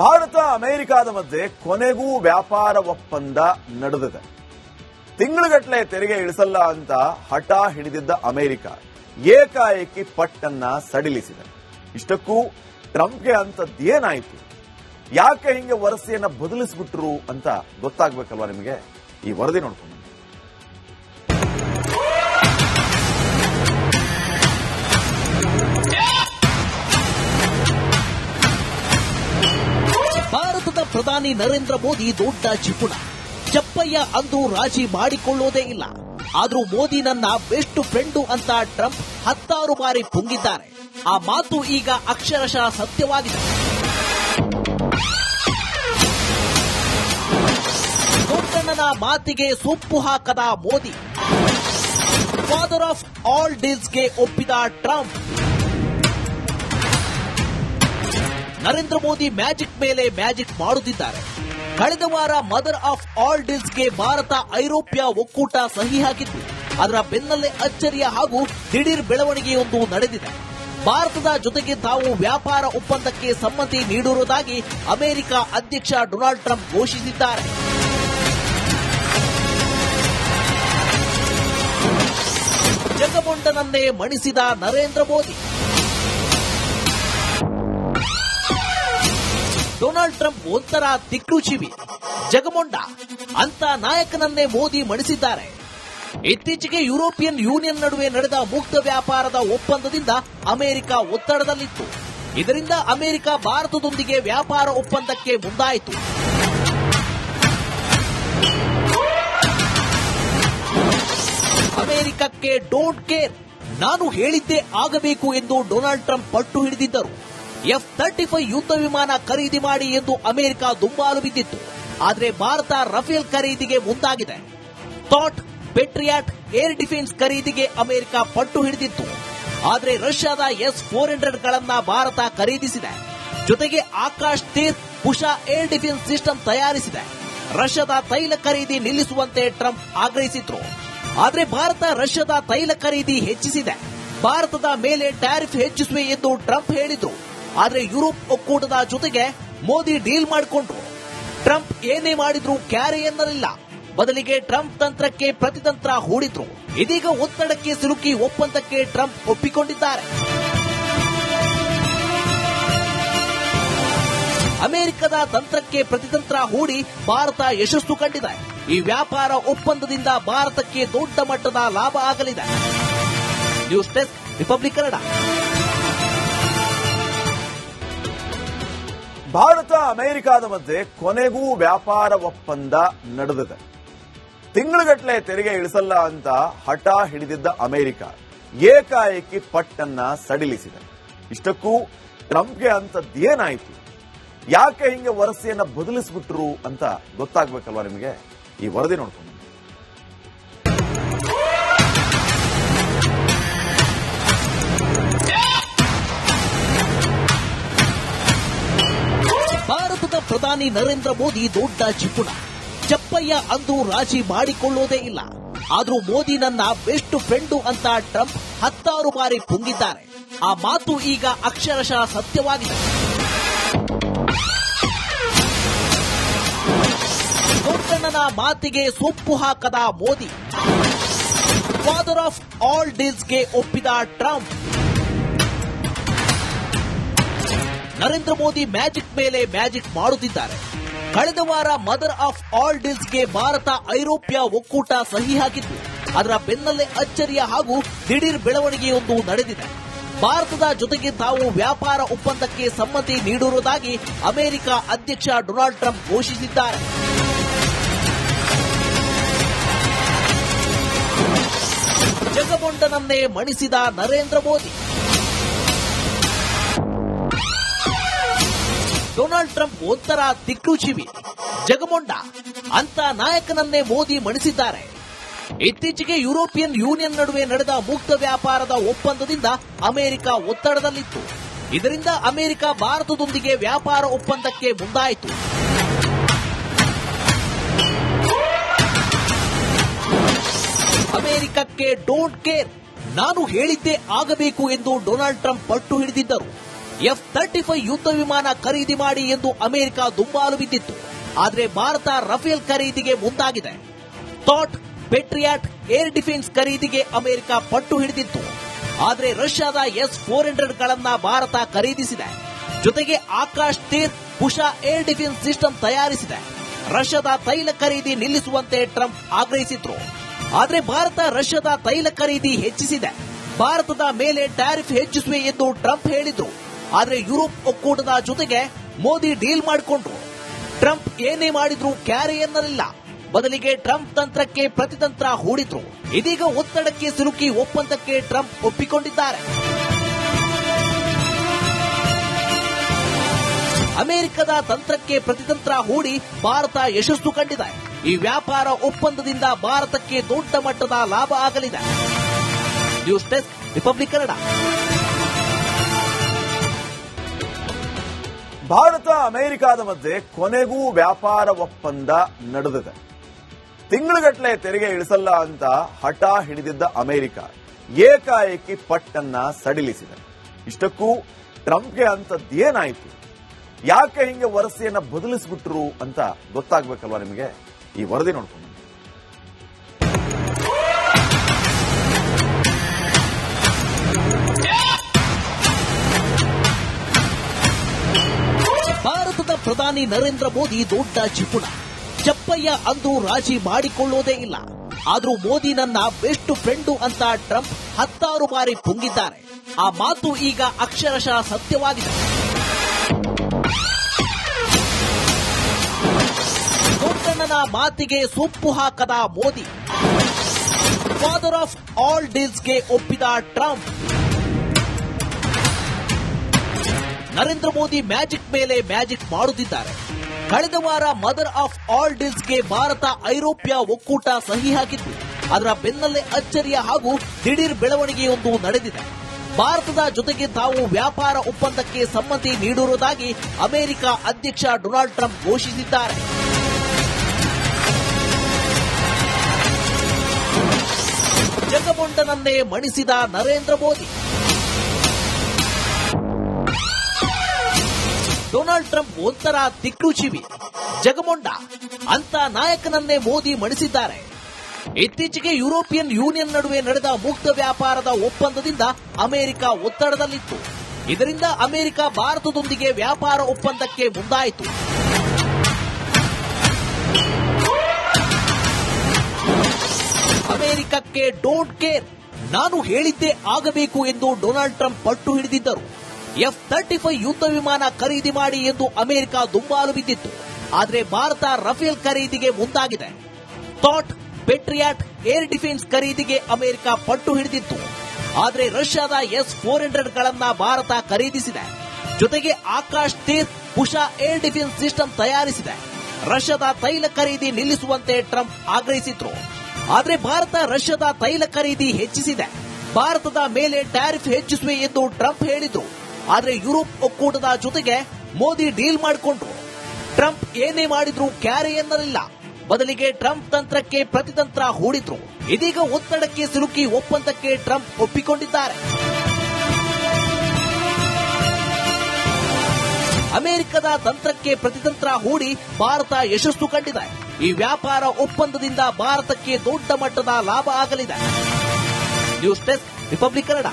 ಭಾರತ ಅಮೆರಿಕದ ಮಧ್ಯೆ ಕೊನೆಗೂ ವ್ಯಾಪಾರ ಒಪ್ಪಂದ ನಡೆದಿದೆ. ತಿಂಗಳುಗಟ್ಟಲೆ ತೆರಿಗೆ ಇಳಿಸಲ್ಲ ಅಂತ ಹಠ ಹಿಡಿದಿದ್ದ ಅಮೆರಿಕ ಏಕಾಏಕಿ ಪಟ್ಟನ್ನ ಸಡಿಲಿಸಿದೆ. ಇಷ್ಟಕ್ಕೂ ಟ್ರಂಪ್ಗೆ ಅಂತದ್ದೇನಾಯಿತು, ಯಾಕೆ ಹಿಂಗೆ ವರಸೆಯನ್ನ ಬದಲಿಸ್ಬಿಟ್ರು ಅಂತ ಗೊತ್ತಾಗ್ಬೇಕಲ್ವಾ ನಿಮಗೆ? ಈ ವರದಿ ನೋಡ್ಕೊಂಡು ಭಾರತದ ಪ್ರಧಾನಿ ನರೇಂದ್ರ ಮೋದಿ ದೊಡ್ಡ ಜಿಪುಣ. ಚಪ್ಪಯ್ಯ ಅಂದು ರಾಜಿ ಮಾಡಿಕೊಳ್ಳೋದೇ ಇಲ್ಲ. ಆದ್ರೂ ಮೋದಿ ನನ್ನ ಬೆಸ್ಟ್ ಫ್ರೆಂಡು ಅಂತ ಟ್ರಂಪ್ 10 ಬಾರಿ ಪುಂಗಿದ್ದಾರೆ. ಆ ಮಾತು ಈಗ ಅಕ್ಷರಶಃ ಸತ್ಯವಾಗಿದೆ. ದೊಡ್ಡಣ್ಣನ ಮಾತಿಗೆ ಸೊಪ್ಪು ಹಾಕದ ಮೋದಿ, ಫಾದರ್ ಆಫ್ ಆಲ್ ಡೀಲ್ಸ್ಗೆ ಒಪ್ಪಿದ ಟ್ರಂಪ್. ನರೇಂದ್ರ ಮೋದಿ ಮ್ಯಾಜಿಕ್ ಮೇಲೆ ಮ್ಯಾಜಿಕ್ ಮಾಡುತ್ತಿದ್ದಾರೆ. ಕಳೆದ ವಾರ ಮದರ್ ಆಫ್ ಆಲ್ ಡೀಲ್ಸ್ಗೆ ಭಾರತ ಐರೋಪ್ಯ ಒಕ್ಕೂಟ ಸಹಿ ಹಾಕಿತ್ತು. ಅದರ ಬೆನ್ನಲ್ಲೇ ಅಚ್ಚರಿಯ ಹಾಗೂ ದಿಢೀರ್ ಬೆಳವಣಿಗೆಯೊಂದು ನಡೆದಿದೆ. ಭಾರತದ ಜೊತೆಗೆ ತಾವು ವ್ಯಾಪಾರ ಒಪ್ಪಂದಕ್ಕೆ ಸಮ್ಮತಿ ನೀಡಿರುವುದಾಗಿ ಅಮೆರಿಕ ಅಧ್ಯಕ್ಷ ಡೊನಾಲ್ಡ್ ಟ್ರಂಪ್ ಘೋಷಿಸಿದ್ದಾರೆ. ಜಗಮೊಂಡನನ್ನೇ ಮಣಿಸಿದ ನರೇಂದ್ರ ಮೋದಿ. ಡೊನಾಲ್ಡ್ ಟ್ರಂಪ್ ಒಂಥರ ದಿಕ್ಲುಚಿವಿ, ಜಗಮೊಂಡ ಅಂತ ನಾಯಕನನ್ನೇ ಮೋದಿ ಮಣಿಸಿದ್ದಾರೆ. ಇತ್ತೀಚೆಗೆ ಯುರೋಪಿಯನ್ ಯೂನಿಯನ್ ನಡುವೆ ನಡೆದ ಮುಕ್ತ ವ್ಯಾಪಾರದ ಒಪ್ಪಂದದಿಂದ ಅಮೆರಿಕ ಒತ್ತಡದಲ್ಲಿತ್ತು. ಇದರಿಂದ ಅಮೆರಿಕ ಭಾರತದೊಂದಿಗೆ ವ್ಯಾಪಾರ ಒಪ್ಪಂದಕ್ಕೆ ಮುಂದಾಯಿತು. ಅಮೆರಿಕಕ್ಕೆ ಡೋಂಟ್ ಕೇರ್, ನಾನು ಹೇಳಿದ್ದೇ ಆಗಬೇಕು ಎಂದು ಡೊನಾಲ್ಡ್ ಟ್ರಂಪ್ ಪಟ್ಟು ಹಿಡಿದಿದ್ದರು. F-35 ಯುದ್ಧ ವಿಮಾನ ಖರೀದಿ ಮಾಡಿ ಎಂದು ಅಮೆರಿಕ ದುಂಬಾಲು ಬಿದ್ದಿತ್ತು. ಆದರೆ ಭಾರತ ರಫೇಲ್ ಖರೀದಿಗೆ ಮುಂದಾಗಿದೆ. ಥಾಟ್, ಪೆಟ್ರಿಯಾಟ್ ಏರ್ ಡಿಫೆನ್ಸ್ ಖರೀದಿಗೆ ಅಮೆರಿಕ ಪಟ್ಟು ಹಿಡಿದಿತ್ತು. ಆದರೆ ರಷ್ಯಾದ S-400ಗಳನ್ನ ಭಾರತ ಖರೀದಿಸಿದೆ. ಜೊತೆಗೆ ಆಕಾಶ್ ತೇಜ್ ಪುಷಾ ಏರ್ ಡಿಫೆನ್ಸ್ ಸಿಸ್ಟಮ್ ತಯಾರಿಸಿದೆ. ರಷ್ಯಾದ ತೈಲ ಖರೀದಿ ನಿಲ್ಲಿಸುವಂತೆ ಟ್ರಂಪ್ ಆಗ್ರಹಿಸಿದ್ರು. ಆದರೆ ಭಾರತ ರಷ್ಯಾದ ತೈಲ ಖರೀದಿ ಹೆಚ್ಚಿಸಿದೆ. ಭಾರತದ ಮೇಲೆ ಟ್ಯಾರಿಫ್ ಹೆಚ್ಚಿಸುವೆ ಎಂದು ಟ್ರಂಪ್ ಹೇಳಿದ್ರು. ಆದರೆ ಯುರೋಪ್ ಒಕ್ಕೂಟದ ಜೊತೆಗೆ ಮೋದಿ ಡೀಲ್ ಮಾಡಿಕೊಂಡ್ರು. ಟ್ರಂಪ್ ಏನೇ ಮಾಡಿದ್ರು ಕ್ಯಾರೆ ಎನ್ನಲಿಲ್ಲ. ಬದಲಿಗೆ ಟ್ರಂಪ್ ತಂತ್ರಕ್ಕೆ ಪ್ರತಿತಂತ್ರ ಹೂಡಿದ್ರು. ಇದೀಗ ಒತ್ತಡಕ್ಕೆ ಸಿಲುಕಿ ಒಪ್ಪಂದಕ್ಕೆ ಟ್ರಂಪ್ ಒಪ್ಪಿಕೊಂಡಿದ್ದಾರೆ. ಅಮೆರಿಕದ ತಂತ್ರಕ್ಕೆ ಪ್ರತಿತಂತ್ರ ಹೂಡಿ ಭಾರತ ಯಶಸ್ಸು ಕಂಡಿದೆ. ಈ ವ್ಯಾಪಾರ ಒಪ್ಪಂದದಿಂದ ಭಾರತಕ್ಕೆ ದೊಡ್ಡ ಮಟ್ಟದ ಲಾಭ ಆಗಲಿದೆ. News desk, republic Kannada. Bharat ಅಮೆರಿಕದ ಮಧ್ಯೆ ಕೊನೆಗೂ ವ್ಯಾಪಾರ ಒಪ್ಪಂದ ನಡೆದಿದೆ. ತಿಂಗಳುಗಟ್ಟಲೆ ತೆರಿಗೆ ಇಳಿಸಲ್ಲ ಅಂತ ಹಠ ಹಿಡಿದಿದ್ದ ಅಮೆರಿಕ ಏಕಾಏಕಿ ಪಟ್ಟನ್ನ ಸಡಿಲಿಸಿದೆ. ಇಷ್ಟಕ್ಕೂ ಟ್ರಂಪ್ಗೆ ಅಂತದ್ದೇನಾಯಿತು, ಯಾಕೆ ಹಿಂಗೆ ವರಸೆಯನ್ನ ಬದಲಿಸ್ಬಿಟ್ರು ಅಂತ ಗೊತ್ತಾಗ್ಬೇಕಲ್ವಾ ನಿಮಗೆ? ಈ ವರದಿ ನೋಡ್ಕೊಂಡು ಭಾರತದ ಪ್ರಧಾನಿ ನರೇಂದ್ರ ಮೋದಿ ದೊಡ್ಡ ಜಿಪುಣ. ಚಪ್ಪಯ್ಯ ಅಂದು ರಾಜಿ ಮಾಡಿಕೊಳ್ಳೋದೇ ಇಲ್ಲ. ಆದ್ರೂ ಮೋದಿ ನನ್ನ ಬೆಸ್ಟ್ ಫ್ರೆಂಡು ಅಂತ ಟ್ರಂಪ್ 10 ಬಾರಿ ಪುಂಗಿದ್ದಾರೆ. ಆ ಮಾತು ಈಗ ಅಕ್ಷರಶಃ ಸತ್ಯವಾಗಿದೆ. ದೊಡ್ಡಣ್ಣನ ಮಾತಿಗೆ ಸೊಪ್ಪು ಹಾಕದ ಮೋದಿ, ಫಾದರ್ ಆಫ್ ಆಲ್ ಡೀಲ್ಸ್ಗೆ ಒಪ್ಪಿದ ಟ್ರಂಪ್. ನರೇಂದ್ರ ಮೋದಿ ಮ್ಯಾಜಿಕ್ ಮೇಲೆ ಮ್ಯಾಜಿಕ್ ಮಾಡುತ್ತಿದ್ದಾರೆ. ಕಳೆದ ವಾರ ಮದರ್ ಆಫ್ ಆಲ್ ಡೀಲ್ಸ್ಗೆ ಭಾರತ ಐರೋಪ್ಯ ಒಕ್ಕೂಟ ಸಹಿ ಹಾಕಿತ್ತು. ಅದರ ಬೆನ್ನಲ್ಲೇ ಅಚ್ಚರಿಯ ಹಾಗೂ ದಿಢೀರ್ ಬೆಳವಣಿಗೆಯೊಂದು ನಡೆದಿದೆ. ಭಾರತದ ಜೊತೆಗೆ ತಾವು ವ್ಯಾಪಾರ ಒಪ್ಪಂದಕ್ಕೆ ಸಮ್ಮತಿ ನೀಡಿರುವುದಾಗಿ ಅಮೆರಿಕ ಅಧ್ಯಕ್ಷ ಡೊನಾಲ್ಡ್ ಟ್ರಂಪ್ ಘೋಷಿಸಿದ್ದಾರೆ. ಜಗಮೊಂಡನನ್ನೇ ಮಣಿಸಿದ ನರೇಂದ್ರ ಮೋದಿ. ಡೊನಾಲ್ಡ್ ಟ್ರಂಪ್ ಒಂಥರ ದಿಕ್ಲುಚಿವಿ, ಜಗಮೊಂಡ ಅಂತ ನಾಯಕನನ್ನೇ ಮೋದಿ ಮಣಿಸಿದ್ದಾರೆ. ಇತ್ತೀಚೆಗೆ ಯುರೋಪಿಯನ್ ಯೂನಿಯನ್ ನಡುವೆ ನಡೆದ ಮುಕ್ತ ವ್ಯಾಪಾರದ ಒಪ್ಪಂದದಿಂದ ಅಮೆರಿಕ ಒತ್ತಡದಲ್ಲಿತ್ತು. ಇದರಿಂದ ಅಮೆರಿಕ ಭಾರತದೊಂದಿಗೆ ವ್ಯಾಪಾರ ಒಪ್ಪಂದಕ್ಕೆ ಮುಂದಾಯಿತು. ಅಮೆರಿಕಕ್ಕೆ ಡೋಂಟ್ ಕೇರ್, ನಾನು ಹೇಳಿದ್ದೇ ಆಗಬೇಕು ಎಂದು ಡೊನಾಲ್ಡ್ ಟ್ರಂಪ್ ಪಟ್ಟು ಹಿಡಿದಿದ್ದರು. F-35 ಯುದ್ಧ ವಿಮಾನ ಖರೀದಿ ಮಾಡಿ ಎಂದು ಅಮೆರಿಕ ದುಂಬಾಲು ಬಿದ್ದಿತ್ತು. ಆದರೆ ಭಾರತ ರಫೇಲ್ ಖರೀದಿಗೆ ಮುಂದಾಗಿದೆ. ಥಾಟ್, ಪೆಟ್ರಿಯಾಟ್ ಏರ್ ಡಿಫೆನ್ಸ್ ಖರೀದಿಗೆ ಅಮೆರಿಕ ಪಟ್ಟು ಹಿಡಿದಿತ್ತು. ಆದರೆ ರಷ್ಯಾದ S-400ಗಳನ್ನ ಭಾರತ ಖರೀದಿಸಿದೆ. ಜೊತೆಗೆ ಆಕಾಶ್ ತೀರ್ ಪುಷಾ ಏರ್ ಡಿಫೆನ್ಸ್ ಸಿಸ್ಟಮ್ ತಯಾರಿಸಿದೆ. ರಷ್ಯಾದ ತೈಲ ಖರೀದಿ ನಿಲ್ಲಿಸುವಂತೆ ಟ್ರಂಪ್ ಆಗ್ರಹಿಸಿದ್ರು. ಆದರೆ ಭಾರತ ರಷ್ಯಾದ ತೈಲ ಖರೀದಿ ಹೆಚ್ಚಿಸಿದೆ. ಭಾರತದ ಮೇಲೆ ಟ್ಯಾರಿಫ್ ಹೆಚ್ಚಿಸುವೆ ಎಂದು ಟ್ರಂಪ್ ಹೇಳಿದ್ರು. ಆದರೆ ಯುರೋಪ್ ಒಕ್ಕೂಟದ ಜೊತೆಗೆ ಮೋದಿ ಡೀಲ್ ಮಾಡಿಕೊಂಡ್ರು. ಟ್ರಂಪ್ ಏನೇ ಮಾಡಿದ್ರು ಕ್ಯಾರೆ ಎನ್ನಲಿಲ್ಲ. ಬದಲಿಗೆ ಟ್ರಂಪ್ ತಂತ್ರಕ್ಕೆ ಪ್ರತಿತಂತ್ರ ಹೂಡಿದ್ರು. ಇದೀಗ ಒತ್ತಡಕ್ಕೆ ಸಿಲುಕಿ ಒಪ್ಪಂದಕ್ಕೆ ಟ್ರಂಪ್ ಒಪ್ಪಿಕೊಂಡಿದ್ದಾರೆ. ಅಮೆರಿಕದ ತಂತ್ರಕ್ಕೆ ಪ್ರತಿತಂತ್ರ ಹೂಡಿ ಭಾರತ ಯಶಸ್ಸು ಕಂಡಿದೆ. ಈ ವ್ಯಾಪಾರ ಒಪ್ಪಂದದಿಂದ ಭಾರತಕ್ಕೆ ದೊಡ್ಡ ಮಟ್ಟದ ಲಾಭ ಆಗಲಿದೆ. News desk, republic Kannada. Bharat ಅಮೆರಿಕದ ಮಧ್ಯೆ ಕೊನೆಗೂ ವ್ಯಾಪಾರ ಒಪ್ಪಂದ ನಡೆದಿದೆ. ತಿಂಗಳುಗಟ್ಟಲೆ ತೆರಿಗೆ ಇಳಿಸಲ್ಲ ಅಂತ ಹಠ ಹಿಡಿದಿದ್ದ ಅಮೆರಿಕ ಏಕಾಏಕಿ ಪಟ್ಟನ್ನ ಸಡಿಲಿಸಿದೆ. ಇಷ್ಟಕ್ಕೂ ಟ್ರಂಪ್ಗೆ ಅಂತದ್ದೇನಾಯಿತು? ಯಾಕೆ ಹಿಂಗೆ ವರಸೆಯನ್ನ ಬದಲಿಸ್ಬಿಟ್ರು ಅಂತ ಗೊತ್ತಾಗ್ಬೇಕಲ್ವಾ ನಿಮಗೆ? ಈ ವರದಿ ನೋಡ್ಕೊಂಡು ಭಾರತದ ಪ್ರಧಾನಿ ನರೇಂದ್ರ ಮೋದಿ ದೊಡ್ಡ ಜಿಪುಣ. ಚಪ್ಪಯ್ಯ ಅಂದು ರಾಜಿ ಮಾಡಿಕೊಳ್ಳೋದೇ ಇಲ್ಲ. ಆದ್ರೂ ಮೋದಿ ನನ್ನ ಬೆಸ್ಟ್ ಫ್ರೆಂಡು ಅಂತ ಟ್ರಂಪ್ 10 ಬಾರಿ ಪುಂಗಿದ್ದಾರೆ. ಆ ಮಾತು ಈಗ ಅಕ್ಷರಶಃ ಸತ್ಯವಾಗಿದೆ. ದೊಡ್ಡಣ್ಣನ ಮಾತಿಗೆ ಸೊಪ್ಪು ಹಾಕದ ಮೋದಿ. ಫಾದರ್ ಆಫ್ ಆಲ್ ಡೀಲ್ಸ್ಗೆ ಒಪ್ಪಿದ ಟ್ರಂಪ್. ನರೇಂದ್ರ ಮೋದಿ ಮ್ಯಾಜಿಕ್ ಮೇಲೆ ಮ್ಯಾಜಿಕ್ ಮಾಡುತ್ತಿದ್ದಾರೆ. ಕಳೆದ ವಾರ ಮದರ್ ಆಫ್ ಆಲ್ ಡೀಲ್ಸ್ಗೆ ಭಾರತ ಐರೋಪ್ಯ ಒಕ್ಕೂಟ ಸಹಿ ಹಾಕಿತ್ತು. ಅದರ ಬೆನ್ನಲ್ಲೇ ಅಚ್ಚರಿಯ ಹಾಗೂ ದಿಢೀರ್ ಬೆಳವಣಿಗೆಯೊಂದು ನಡೆದಿದೆ. ಭಾರತದ ಜೊತೆಗೆ ತಾವು ವ್ಯಾಪಾರ ಒಪ್ಪಂದಕ್ಕೆ ಸಮ್ಮತಿ ನೀಡಿರುವುದಾಗಿ ಅಮೆರಿಕ ಅಧ್ಯಕ್ಷ ಡೊನಾಲ್ಡ್ ಟ್ರಂಪ್ ಘೋಷಿಸಿದ್ದಾರೆ. ಜಗಮೊಂಡನನ್ನೇ ಮಣಿಸಿದ ನರೇಂದ್ರ ಮೋದಿ. ಡೊನಾಲ್ಡ್ ಟ್ರಂಪ್ ಒಂಥರ ದಿಕ್ರುಚಿವಿ, ಜಗಮೊಂಡ ಅಂತ ನಾಯಕನನ್ನೇ ಮೋದಿ ಮಣಿಸಿದ್ದಾರೆ. ಇತ್ತೀಚೆಗೆ ಯುರೋಪಿಯನ್ ಯೂನಿಯನ್ ನಡುವೆ ನಡೆದ ಮುಕ್ತ ವ್ಯಾಪಾರದ ಒಪ್ಪಂದದಿಂದ ಅಮೆರಿಕ ಒತ್ತಡದಲ್ಲಿತ್ತು. ಇದರಿಂದ ಅಮೆರಿಕ ಭಾರತದೊಂದಿಗೆ ವ್ಯಾಪಾರ ಒಪ್ಪಂದಕ್ಕೆ ಮುಂದಾಯಿತು. ಅಮೆರಿಕಕ್ಕೆ ಡೋಂಟ್ ಕೇರ್, ನಾನು ಹೇಳಿದ್ದೇ ಆಗಬೇಕು ಎಂದು ಡೊನಾಲ್ಡ್ ಟ್ರಂಪ್ ಪಟ್ಟು ಹಿಡಿದಿದ್ದರು. F-35 ಯುದ್ಧ ವಿಮಾನ ಖರೀದಿ ಮಾಡಿ ಎಂದು ಅಮೆರಿಕ ದುಂಬಾಲು ಬಿದ್ದಿತ್ತು. ಆದರೆ ಭಾರತ ರಫೇಲ್ ಖರೀದಿಗೆ ಮುಂದಾಗಿದೆ. ಥಾಟ್, ಪೆಟ್ರಿಯಾಟ್ ಏರ್ ಡಿಫೆನ್ಸ್ ಖರೀದಿಗೆ ಅಮೆರಿಕ ಪಟ್ಟು ಹಿಡಿದಿತ್ತು. ಆದರೆ ರಷ್ಯಾದ S-400ಗಳನ್ನ ಭಾರತ ಖರೀದಿಸಿದೆ. ಜೊತೆಗೆ ಆಕಾಶ್ ತೀರ್ ಪುಷಾ ಏರ್ ಡಿಫೆನ್ಸ್ ಸಿಸ್ಟಮ್ ತಯಾರಿಸಿದೆ. ರಷ್ಯಾದ ತೈಲ ಖರೀದಿ ನಿಲ್ಲಿಸುವಂತೆ ಟ್ರಂಪ್ ಆಗ್ರಹಿಸಿದ್ರು. ಆದರೆ ಭಾರತ ರಷ್ಯಾದ ತೈಲ ಖರೀದಿ ಹೆಚ್ಚಿಸಿದೆ. ಭಾರತದ ಮೇಲೆ ಟ್ಯಾರಿಫ್ ಹೆಚ್ಚಿಸುವೆ ಎಂದು ಟ್ರಂಪ್ ಹೇಳಿದ್ರು. ಆದರೆ ಯುರೋಪ್ ಒಕ್ಕೂಟದ ಜೊತೆಗೆ ಮೋದಿ ಡೀಲ್ ಮಾಡಿಕೊಂಡ್ರು. ಟ್ರಂಪ್ ಏನೇ ಮಾಡಿದ್ರು ಕ್ಯಾರೆ ಎನ್ನಲಿಲ್ಲ. ಬದಲಿಗೆ ಟ್ರಂಪ್ ತಂತ್ರಕ್ಕೆ ಪ್ರತಿತಂತ್ರ ಹೂಡಿದ್ರು. ಇದೀಗ ಒತ್ತಡಕ್ಕೆ ಸಿಲುಕಿ ಒಪ್ಪಂದಕ್ಕೆ ಟ್ರಂಪ್ ಒಪ್ಪಿಕೊಂಡಿದ್ದಾರೆ. ಅಮೆರಿಕದ ತಂತ್ರಕ್ಕೆ ಪ್ರತಿತಂತ್ರ ಹೂಡಿ ಭಾರತ ಯಶಸ್ಸು ಕಂಡಿದೆ. ಈ ವ್ಯಾಪಾರ ಒಪ್ಪಂದದಿಂದ ಭಾರತಕ್ಕೆ ದೊಡ್ಡ ಮಟ್ಟದ ಲಾಭ ಆಗಲಿದೆ. News desk, republic Kannada.